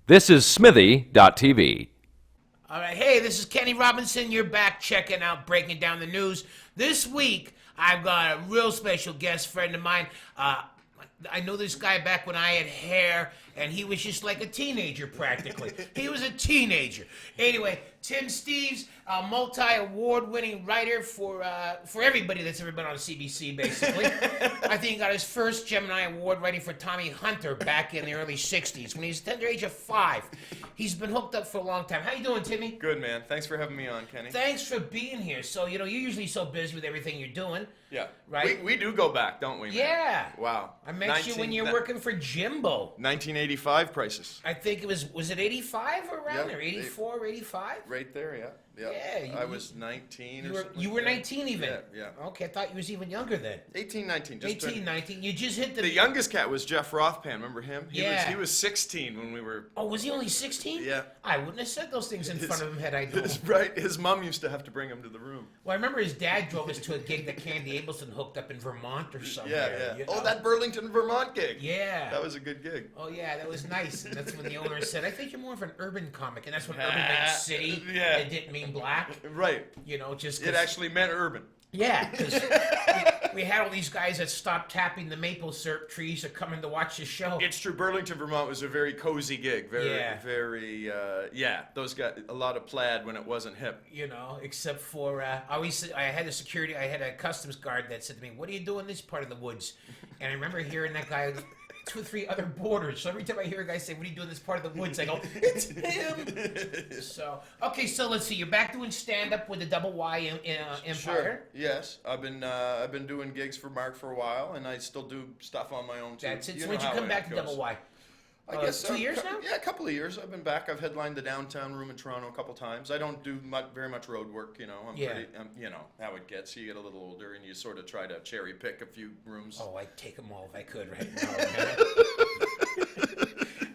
This is Smithy.tv. All right, hey, this is Kenny Robinson. You're back checking out Breaking Down the News. This week, I've got a real special guest friend of mine. I know this guy back when I had hair, and he was just like a teenager practically. He was a teenager. Anyway, Tim Steeves, a multi-award-winning writer for everybody that's ever been on CBC, basically. I think he got his first Gemini Award writing for Tommy Hunter back in the early 60s when he was the tender age of 5. He's been hooked up for a long time. How you doing, Timmy? Good, man. Thanks for having me on, Kenny. Thanks for being here. So, you're usually so busy with everything you're doing. Yeah. Right? We do go back, don't we, man? Yeah. Wow. I met you when you were working for Jimbo. 1985 prices. I think was it 85 or around there? 84, 85? Right there, yeah. Yeah, I was 19 or something. You were 19 even? Yeah. Okay, I thought you was even younger then. 18, 19. 18, 19. You just hit The youngest cat was Jeff Rothpan. Remember him? Yeah. He was 16 when we were... Oh, was he only 16? Yeah. I wouldn't have said those things in front of him had I known. Right. His mom used to have to bring him to the room. Well, I remember his dad drove us to a gig that Candy Abelson hooked up in Vermont or somewhere. Yeah. Oh, that Burlington, Vermont gig. Yeah. That was a good gig. Oh, yeah, that was nice. And that's when the owner said, I think you're more of an urban comic. And that's when urban meant city. Yeah. It didn't mean black. Right. Just... It actually meant urban. Yeah, because we had all these guys that stopped tapping the maple syrup trees to come in to watch the show. It's true. Burlington, Vermont was a very cozy gig. Very, those got a lot of plaid when it wasn't hip. Except for, I had a customs guard that said to me, what are you doing in this part of the woods? And I remember hearing that guy 2 or 3 other borders. So every time I hear a guy say, what are you doing in this part of the woods? I go, it's him. So let's see. You're back doing stand-up with the Double Y Empire. Sure. Yes. I've been doing gigs for Mark for a while, and I still do stuff on my own, too. That's it. So when'd you come back to Double Y? I guess 2 years now? Yeah, a couple of years. I've been back. I've headlined the downtown room in Toronto a couple times. I don't do very much road work, I'm pretty, how it gets. You get a little older and you sort of try to cherry pick a few rooms. Oh, I'd take them all if I could right now.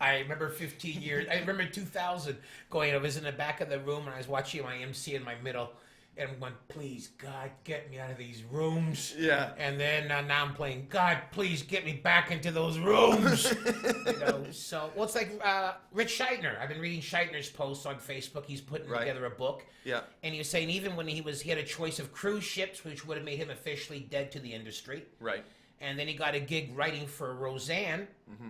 I remember 15 years. I remember 2000 I was in the back of the room and I was watching my MC in my middle. And went, please, God, get me out of these rooms. Yeah. And then now I'm playing, God, please get me back into those rooms. So, it's like Rich Scheitner. I've been reading Scheitner's posts on Facebook. He's putting together a book. Yeah. And he was saying even when he had a choice of cruise ships, which would have made him officially dead to the industry. Right. And then he got a gig writing for Roseanne. Mm-hmm.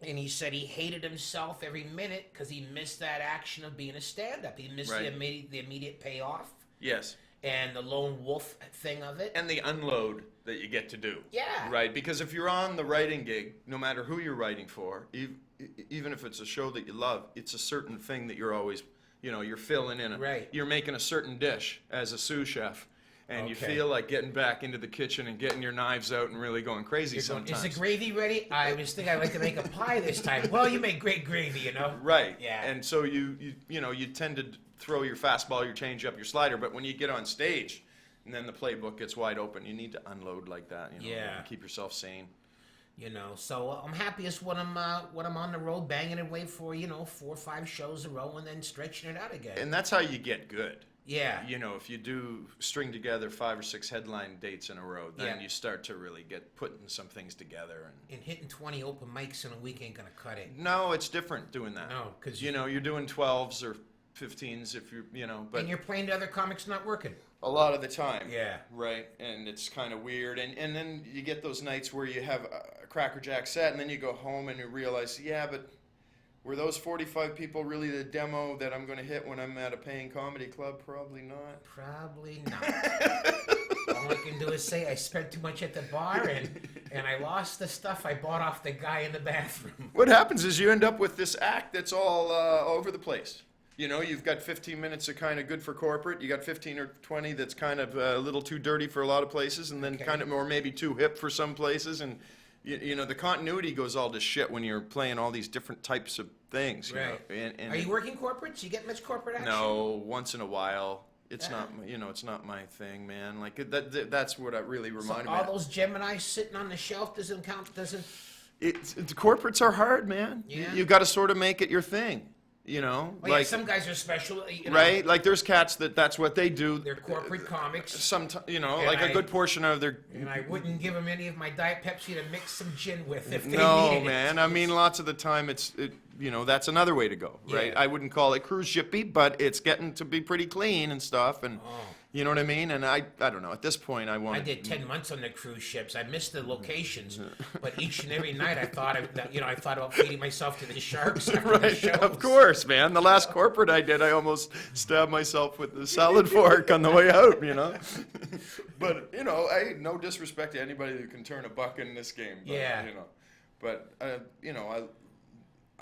And he said he hated himself every minute because he missed that action of being a stand-up. He missed the immediate payoff. Yes. And the lone wolf thing of it. And the unload that you get to do. Yeah. Right, because if you're on the writing gig, no matter who you're writing for, even if it's a show that you love, it's a certain thing that you're always, you're filling in. You're making a certain dish as a sous chef. And you feel like getting back into the kitchen and getting your knives out and really going crazy sometimes. Is the gravy ready? I was thinking I'd like to make a pie this time. Well, you make great gravy, Right. Yeah. And so you tend to throw your fastball, your changeup, your slider, but when you get on stage and then the playbook gets wide open, you need to unload like that, and keep yourself sane. So I'm happiest when I'm on the road banging away for 4 or 5 shows in a row and then stretching it out again. And that's how you get good. Yeah. If you do string together 5 or 6 headline dates in a row, then you start to really get putting some things together. And hitting 20 open mics in a week ain't gonna cut it. No, it's different doing that. No, because you're doing 12s or 15s if you're, but and you're playing to other comics not working. A lot of the time. Yeah. Right, and it's kind of weird. And then you get those nights where you have a Cracker Jack set, and then you go home and you realize, but were those 45 people really the demo that I'm going to hit when I'm at a paying comedy club? Probably not. Probably not. All I can do is say I spent too much at the bar and I lost the stuff I bought off the guy in the bathroom. What happens is you end up with this act that's all over the place. You've got 15 minutes of kind of good for corporate. You got 15 or 20 that's kind of a little too dirty for a lot of places, and then kind of, or maybe too hip for some places. And the continuity goes all to shit when you're playing all these different types of things. Right. And are you working corporates? You get much corporate action? No, once in a while. It's not, it's not my thing, man. Like that's what I really reminded me. All those Geminis sitting on the shelf doesn't count. The corporates are hard, man. Yeah. You got to sort of make it your thing. You know, Oh, yeah, some guys are special. You know, right? Like there's cats that's what they do. They're corporate comics. Sometimes, you know, And like a I- good portion of their. And I wouldn't give them any of my Diet Pepsi to mix some gin with if they No, needed man. it. I mean, lots of the time you know, that's another way to go, right? Yeah. I wouldn't call it cruise shippy, but it's getting to be pretty clean and stuff, and you know what I mean. And I don't know. At this point, I want. I did 10 months on the cruise ships. I missed the locations, but each and every night I thought about feeding myself to the sharks. After the Right, shows. of course, man. The last corporate I did, I almost stabbed myself with the salad fork on the way out, you know. But you know, no disrespect to anybody who can turn a buck in this game. But, Yeah. You know, but you know,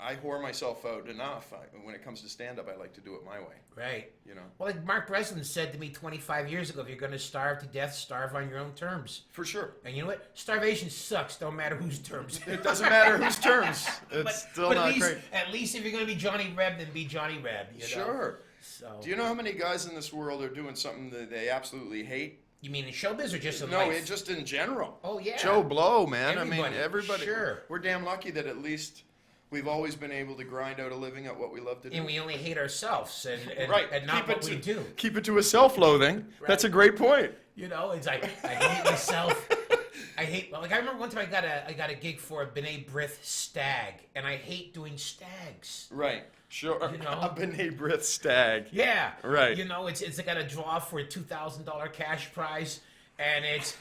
I whore myself out enough. When it comes to stand-up, I like to do it my way. Right. You know. Well, like Mark Breslin said to me 25 years ago, if you're going to starve to death, starve on your own terms. For sure. And you know what? Starvation sucks. Don't matter whose terms. It doesn't matter whose terms. It's still not great. At least if you're going to be Johnny Reb, then be Johnny Reb. You know? Sure. So. Do you know how many guys in this world are doing something that they absolutely hate? You mean in showbiz or just in No, life? just in general. Oh, yeah. Joe Blow, man. I Everybody. mean, everybody. Sure. We're damn lucky that at least we've always been able to grind out a living at what we love to do. And we only hate ourselves and, Right. and not what we do. Keep it to a self-loathing. That's a great point. You know, it's like I hate myself. Like I remember one time I got a gig for a B'nai B'rith stag, and I hate doing stags. Right. Sure. You know? A B'nai B'rith stag. Yeah. Right. You know, it's got a draw for a $2,000 cash prize, and it's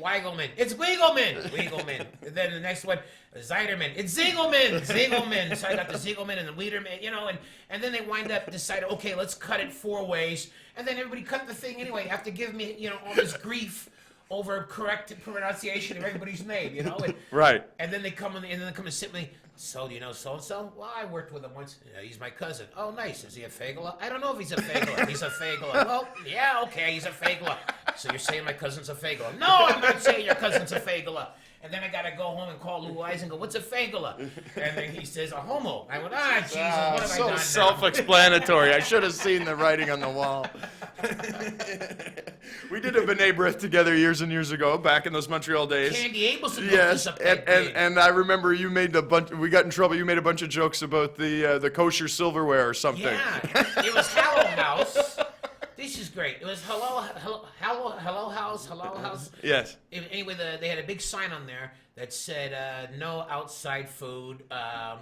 Weigelman. It's Weigelman. And then the next one, Zeiderman. It's Zingelman. So I got the Zingelman and the Liederman, you know, and then they wind up deciding, okay, let's cut it 4 ways, and then everybody cut the thing anyway. Have to give me, you know, all this grief over correct pronunciation of everybody's name, you know. Right. And then they come and sit with me. So, do you know so-and-so? Well, I worked with him once. Yeah, he's my cousin. Oh, nice. Is he a Fagala? I don't know if he's a Fagala. He's a Fagala. Well, yeah, okay, he's a Fagala. So you're saying my cousin's a Fagala? No, I'm not saying your cousin's a Fagala. And then I got to go home and call Lou Eyes and go, what's a Fagala? And then he says, a homo. I went, Jesus, what have I done now? Self-explanatory. I should have seen the writing on the wall. We did a B'nai B'rith together years and years ago, back in those Montreal days. Candy Abelson Yes, up and I remember you made we got in trouble. You made a bunch of jokes about the kosher silverware or something. Yeah, it was Hello House. This is great. It was hello house. Yes. Anyway, they had a big sign on there that said no outside food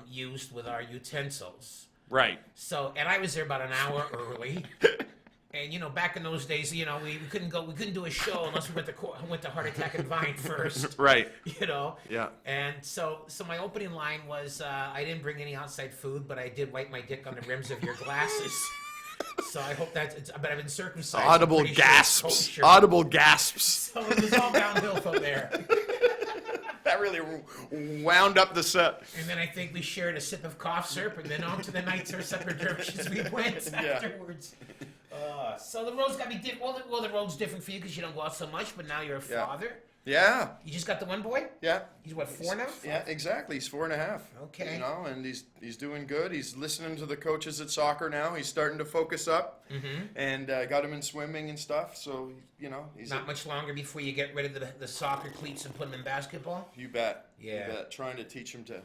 used with our utensils. Right. So, and I was there about an hour early. And you know, back in those days, you know, we couldn't do a show unless we went to Heart Attack and Vine first. Right. You know. Yeah. And so my opening line was, I didn't bring any outside food, but I did wipe my dick on the rims of your glasses. So I hope but I've been circumcised. Audible gasps. Audible gasps. So it was all downhill from there. That really wound up the set. And then I think we shared a sip of cough syrup, and then on to the nights our separate directions we went afterwards. So the road's got to be different. Well, the road's different for you because you don't go out so much, but now you're a father. Yeah. You just got the one boy? Yeah. He's what, 4 now? Yeah, exactly. He's 4.5. Okay. You know, and he's doing good. He's listening to the coaches at soccer now. He's starting to focus up, and got him in swimming and stuff. So you know, he's not much longer before you get rid of the soccer cleats and put him in basketball. You bet. Yeah. You bet. Trying to teach him to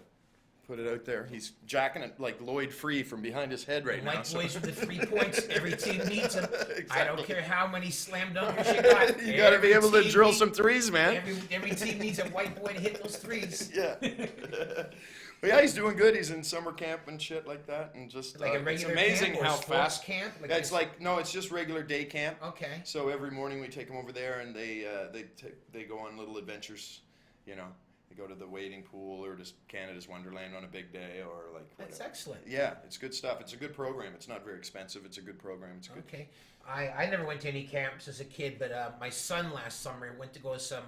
put it out there. He's jacking it like Lloyd Free from behind his head right now. White boys with the 3 points. Every team needs them. Exactly. I don't care how many slam dunkers you got. You got to be able to drill some threes, man. Every team needs a white boy to hit those threes. Yeah. But yeah, he's doing good. He's in summer camp and shit like that, and just like a regular it's amazing camp or how sports fast. Camp. Like It's just regular day camp. Okay. So every morning we take them over there, and they go on little adventures. You know, they go to the wading pool or just Canada's Wonderland on a big day, or like whatever. That's excellent. Yeah, it's good stuff. It's a good program. It's not very expensive. It's a good program. It's good. Okay. I never went to any camps as a kid, but my son last summer went to go to some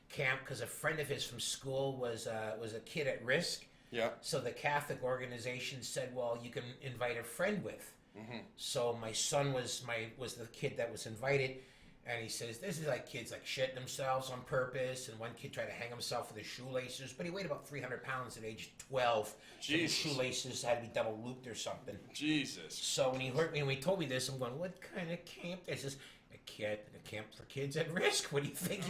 camp because a friend of his from school was a kid at risk. Yeah. So the Catholic organization said, well, you can invite a friend with. Mm-hmm. So my son was the kid that was invited, and he says, this is like kids like shitting themselves on purpose, and one kid tried to hang himself with his shoelaces, but he weighed about 300 pounds at age 12. Jesus. So his shoelaces had to be double looped or something. Jesus. So when he told me this, I'm going, what kind of camp? This is a camp for kids at risk. What do you think?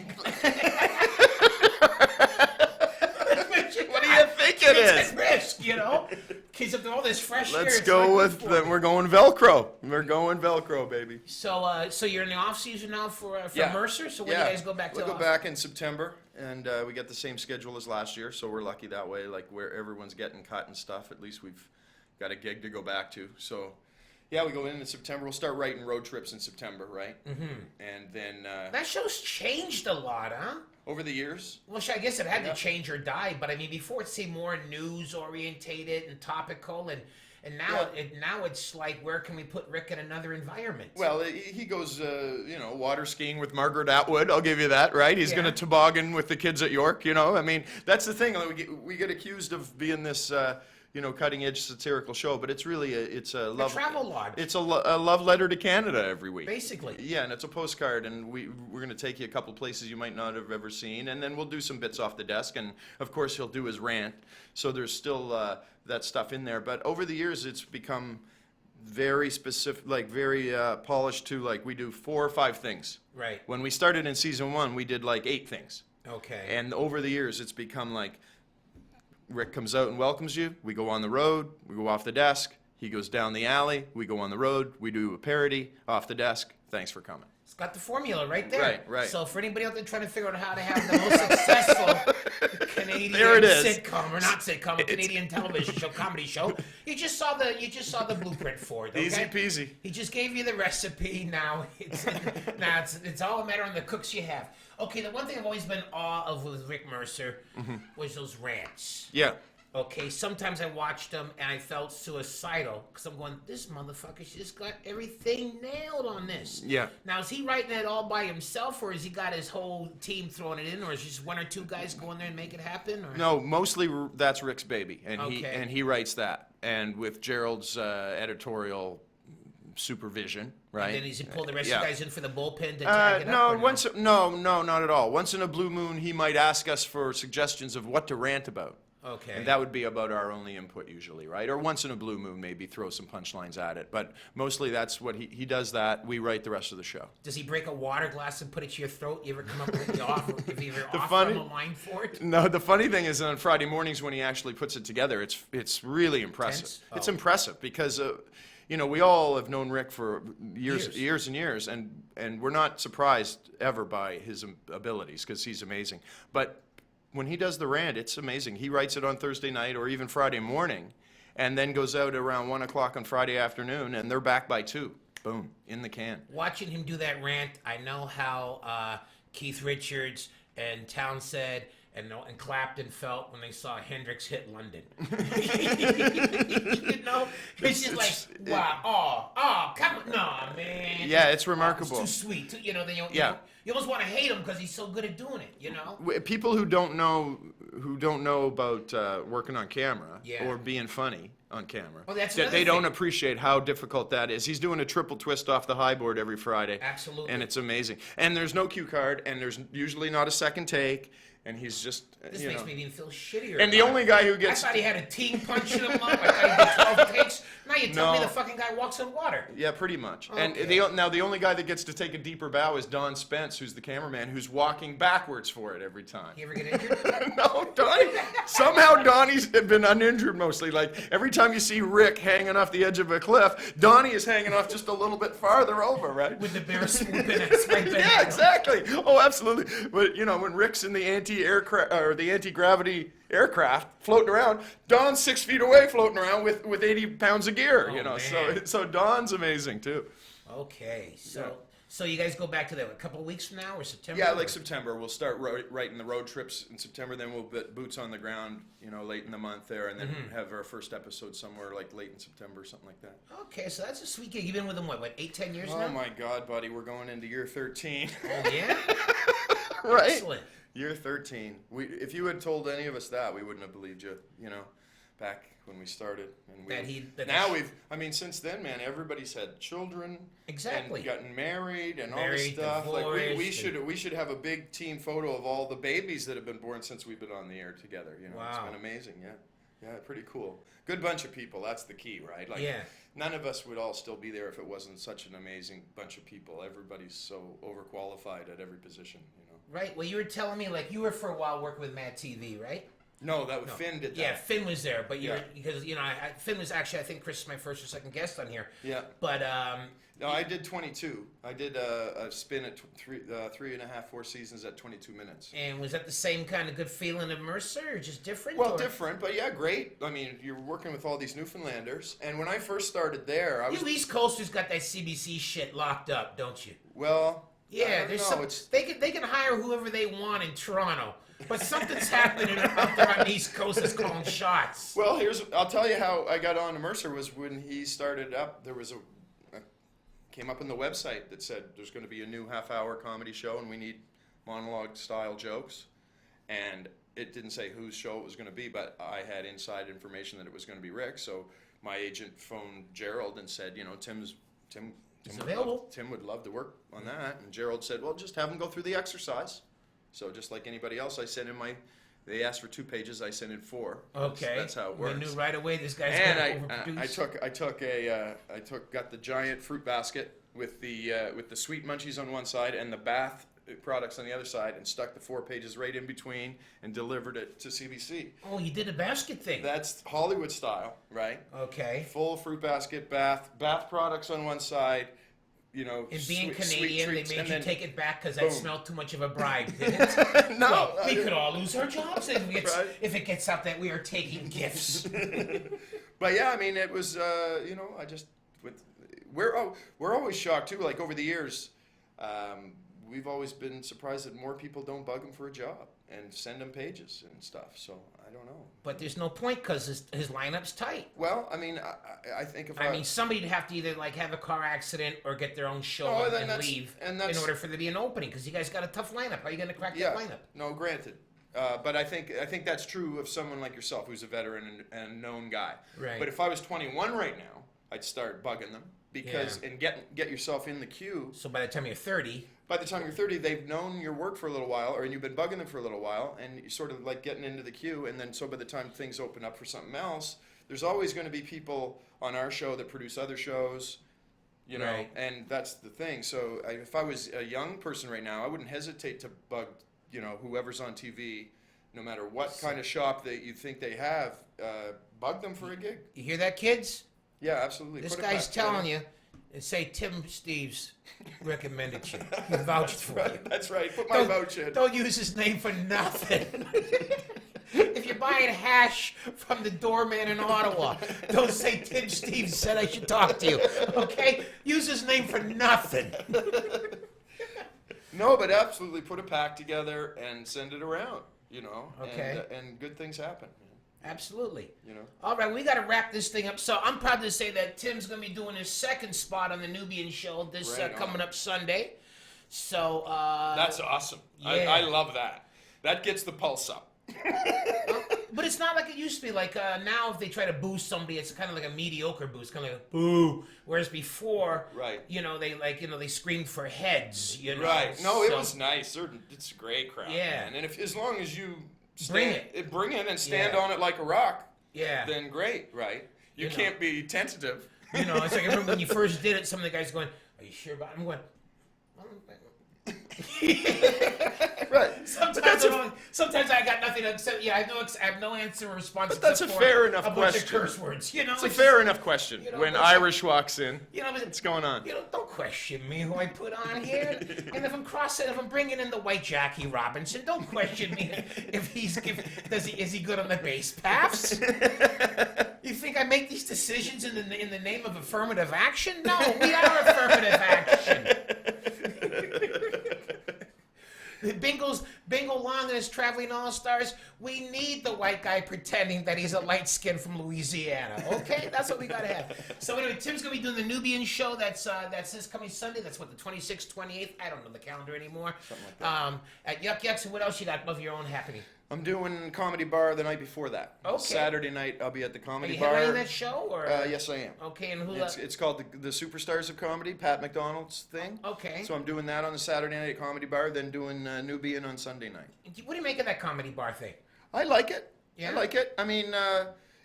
What do you think? think it It's is. at risk, you know? Because of all this fresh air. Let's it's go not with good for me. we're going Velcro. We're going Velcro, baby. So you're in the off season now for Yeah. Mercer. So when do you guys go back to? We'll go back in September, and we get the same schedule as last year, so we're lucky that way. Like where everyone's getting cut and stuff, at least we've got a gig to go back to. So, yeah, we go in September. We'll start writing road trips in September, right? Mm-hmm. And then That show's changed a lot, huh? over the years, Well, I guess it had to change or die, but I mean, before it seemed more news orientated and topical, and now now it's like, where can we put Rick in another environment? well, he goes, water skiing with Margaret Atwood. I'll give you that, right? He's going to toboggan with the kids at York. I mean, that's the thing. We get accused of being this. Cutting edge satirical show, but it's really it's a love travel log. It's a love letter to Canada every week, Basically. Yeah, and it's a postcard, and we're going to take you a couple places you might not have ever seen, and then we'll do some bits off the desk, and of course he'll do his rant. So there's still that stuff in there, but over the years it's become very specific, like very polished to, like, we do 4 or 5 things. Right. When we started in season 1, we did like 8 things. Okay. And over the years, it's become like Rick comes out and welcomes you. We go on the road. We go off the desk. He goes down the alley. We go on the road. We do a parody off the desk. Thanks for coming. It's got the formula right there. Right. So for anybody out there trying to figure out how to have the most successful Canadian There it is. sitcom, or not sitcom, a Canadian television show, comedy show, you just saw the blueprint for it. Okay? Easy peasy. He just gave you the recipe. Now it's all a matter of the cooks you have. Okay, the one thing I've always been in awe of with Rick Mercer was those rants. Yeah. Okay, sometimes I watched them and I felt suicidal because I'm going, this motherfucker's just got everything nailed on this. Yeah. Now, is he writing it all by himself, or has he got his whole team throwing it in, or is just 1 or 2 guys going there and make it happen? Or? No, mostly that's Rick's baby, and Okay. he writes that, and with Gerald's editorial supervision, right? And then he's pull the rest of the guys in for the bullpen to tag it up? No, or no? no, not at all. Once in a blue moon, he might ask us for suggestions of what to rant about. Okay. And that would be about our only input usually, right? Or once in a blue moon, maybe throw some punchlines at it. But mostly that's what he does that. We write the rest of the show. Does he break a water glass and put it to your throat? You ever come up with the offer? If you ever offer funny- him a line for it? No, the funny thing is on Friday mornings when he actually puts it together, it's really impressive. Tense? It's Oh. impressive because, we all have known Rick for years and years, and we're not surprised ever by his abilities because he's amazing. But when he does the rant, it's amazing. He writes it on Thursday night or even Friday morning, and then goes out around 1 o'clock on Friday afternoon, and they're back by 2. Boom, in the can. Watching him do that rant, I know how Keith Richards and Townsend and Clapton felt when they saw Hendrix hit London. It's just like, wow, come on, no, man. Yeah, it's remarkable. It's too sweet. You almost want to hate him because he's so good at doing it. People who don't know about working on camera Yeah. or being funny on camera, Well, that's that another they don't thing. appreciate how difficult that is. He's doing a triple twist off the high board every Friday. Absolutely. And it's amazing. And there's no cue card, and there's usually not a second take, and he's just, This makes me even feel shittier. And the about only it. guy who gets... I thought he had a team punching him up. I thought he did 12 takes. Now you tell me No. the fucking guy walks on water. Yeah, pretty much. Okay. And now the only guy that gets to take a deeper bow is Don Spence, who's the cameraman, who's walking backwards for it every time. You ever get injured? No, Donnie. Somehow Donnie's been uninjured mostly. Like every time you see Rick hanging off the edge of a cliff, Donnie is hanging off just a little bit farther over, right? With the bear swooping and scraping. Yeah, exactly. Oh, absolutely. But when Rick's in the anti-aircraft or the anti-gravity aircraft floating around, Don's 6 feet away floating around with 80 pounds of gear. Oh, So man. so Don's amazing too. Okay, so you guys go back to that a couple of weeks from now or September? Yeah, like September. We'll start writing the road trips in September. Then we'll put boots on the ground, late in the month there, and then have our first episode somewhere like late in September, something like that. Okay, so that's a sweet gig. You've been with them, what 8-10 years now? Oh my God, buddy, we're going into year 13. Oh, yeah? Right? Excellent. Year 13. If you had told any of us that, we wouldn't have believed you, back when we started. And since then, man, everybody's had children. Exactly. And gotten married and all Married, this stuff. Like divorced, we should have a big team photo of all the babies that have been born since we've been on the air together. Wow. It's been amazing, yeah. Yeah, pretty cool. Good bunch of people, that's the key, right? Like, Yeah. None of us would all still be there if it wasn't such an amazing bunch of people. Everybody's so overqualified at every position, Right. Well, you were telling me, like, you were for a while working with Mad TV, right? No, Finn did that. Yeah, Finn was there, but Yeah. because Finn was actually, I think, Chris is my first or second guest on here. Yeah. But No, I did 22. I did a spin at 3.5, 4 seasons at 22 minutes. and was that the same kind of good feeling of Mercer, or just different? Well, or? different, but yeah, great. I mean, you're working with all these Newfoundlanders, and when I first started there, I was You East Coasters got that CBC shit locked up, don't you? well. I Yeah, don't there's know, some. it's- They can hire whoever they want in Toronto, but something's happening up there on the East Coast that's calling shots. Well, I'll tell you how I got on to Mercer was when he started up. There was came up on the website that said there's going to be a new half-hour comedy show, and we need monologue-style jokes. And it didn't say whose show it was going to be, but I had inside information that it was going to be Rick. So my agent phoned Gerald and said, Tim He's available. Tim would love to work on that. And Gerald said, well, just have him go through the exercise. So just like anybody else, I sent in they asked for 2 pages, I sent in 4. Okay, That's how it works. We knew right away this guy's And going to overproduce. got the giant fruit basket with the sweet munchies on one side and the bath products on the other side, and stuck the 4 pages right in between and delivered it to CBC. Oh, you did a basket thing. That's Hollywood style, right? Okay. Full fruit basket, bath products on one side. And being sweet Canadian, treats, they made and you then take it back because boom. that smelled too much of a bribe, didn't it? No, Well, we could all lose our jobs Right. if it gets out that we are taking gifts. But yeah, I mean, it was we're always shocked too. Like over the years, we've always been surprised that more people don't bug him for a job and send him pages and stuff. So I don't know. But there's no point because his lineup's tight. Well, I mean, I think if I mean, somebody'd have to either have a car accident or get their own show Oh, and then that's- leave and in that's- order for there to be an opening. Because you guys got a tough lineup. How are you going to crack yeah, that lineup? no, granted. But I think that's true of someone like yourself who's a veteran and a known guy. Right. But if I was 21 right now, I'd start bugging them and get yourself in the queue. So by the time you're 30, By the time you're 30, they've known your work for a little while, or you've been bugging them for a little while, and you're sort of like getting into the queue. And then so by the time things open up for something else, there's always going to be people on our show that produce other shows. Right. And that's the thing. So if I was a young person right now, I wouldn't hesitate to bug, whoever's on TV, no matter what kind of shop that you think they have, bug them for a gig. you hear that, kids? Yeah, absolutely. This Put it guy's back telling together. you, and say Tim Steeves recommended you. He vouched for you. That's right. Put my vouch in. Don't use his name for nothing. If you're buying hash from the doorman in Ottawa, don't say Tim Steeves said I should talk to you. Okay? Use his name for nothing. No, but absolutely put a pack together and send it around, Okay. and good things happen. Absolutely. You know. All right, we got to wrap this thing up. So I'm proud to say that Tim's going to be doing his second spot on the Nubian show this Right on. coming up Sunday. So That's awesome. yeah. I love that. That gets the pulse up. but it's not like it used to be. Like now, if they try to boost somebody, it's kind of like a mediocre boost, kind of like boo. Whereas before, Right. they screamed for heads. Right. No, it So- was nice. It's a great crowd. Yeah. Man. And as long as you Bring it. bring it and stand Yeah. on it like a rock, Yeah. then great, right? You know. can't be tentative. It's like I remember when you first did it. Some of the guys going, "Are you sure about?" It? I'm going. Right. Sometimes I got nothing to say. Yeah, I have no answer or response. But that's except a for fair enough a bunch question. of curse words. It's a fair enough question. When but- Irish walks in, But, what's going on? Don't question me who I put on here. And if I'm bringing in the white Jackie Robinson, don't question me is he good on the bass paths? You think I make these decisions in the name of affirmative action? No, we are affirmative action. Bingo Long and his Traveling All-Stars, we need the white guy pretending that he's a light skin from Louisiana. Okay? That's what we gotta have. So anyway, Tim's gonna be doing the Nubian show that's this coming Sunday. That's what, the 26th, 28th? I don't know the calendar anymore. Something like that. At Yuck Yucks, and what else you got of your own happening? I'm doing Comedy Bar the night before that. Okay. Saturday night, I'll be at the Are Comedy you Bar. headlining that show? Or? Yes, I am. Okay, and who... It's called the Superstars of Comedy, Pat McDonald's thing. okay. So I'm doing that on the Saturday night at Comedy Bar, then doing Nubian on Sunday night. What do you make of that Comedy Bar thing? I like it. Yeah? I like it. I mean,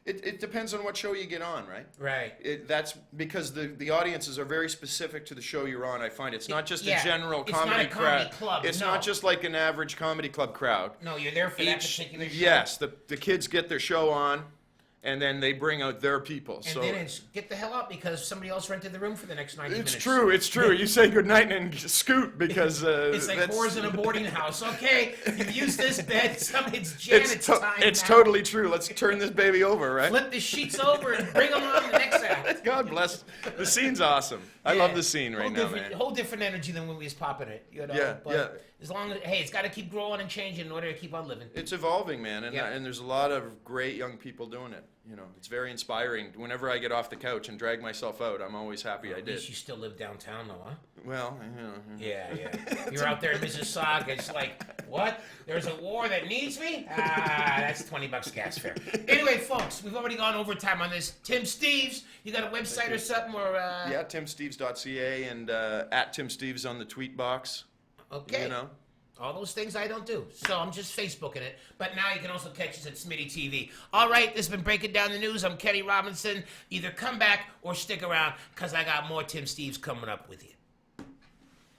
It depends on what show you get on, right? Right. That's because the audiences are very specific to the show you're on. I find it's not just Yeah, a general it's comedy not a comedy crowd. club, It's no. not just like an average comedy club crowd. No, you're there for that particular show. Yes, the kids get their show on, and then they bring out their people. And so then it's get the hell out because somebody else rented the room for the next 90 minutes. It's true. You say goodnight and scoot because It's like whores in a boarding house. Okay, you've used this bed. It's Janet's time it's now. totally true. Let's turn this baby over, right? Flip the sheets over and bring them on the next act. God bless. The scene's awesome. I love the scene right now, man. Whole different energy than when we was popping it, you know. Yeah, but yeah. As long as it's got to keep growing and changing in order to keep on living. It's evolving, man, and Yeah. and there's a lot of great young people doing it. You know, it's very inspiring. Whenever I get off the couch and drag myself out, I'm always happy I At did. least you still live downtown, though, huh? Well, you know. Yeah. You're out there in Mississauga. It's like, what? There's a war that needs me? That's $20 gas fare. Anyway, folks, we've already gone overtime on this. Tim Steeves, you got a website or something, or? Yeah, timsteeves.ca and at Tim Steeves on the tweet box. Okay. You know. All those things I don't do. So I'm just Facebooking it. But now you can also catch us at Smitty TV. All right, this has been Breaking Down the News. I'm Kenny Robinson. Either come back or stick around because I got more Tim Steeves coming up with you.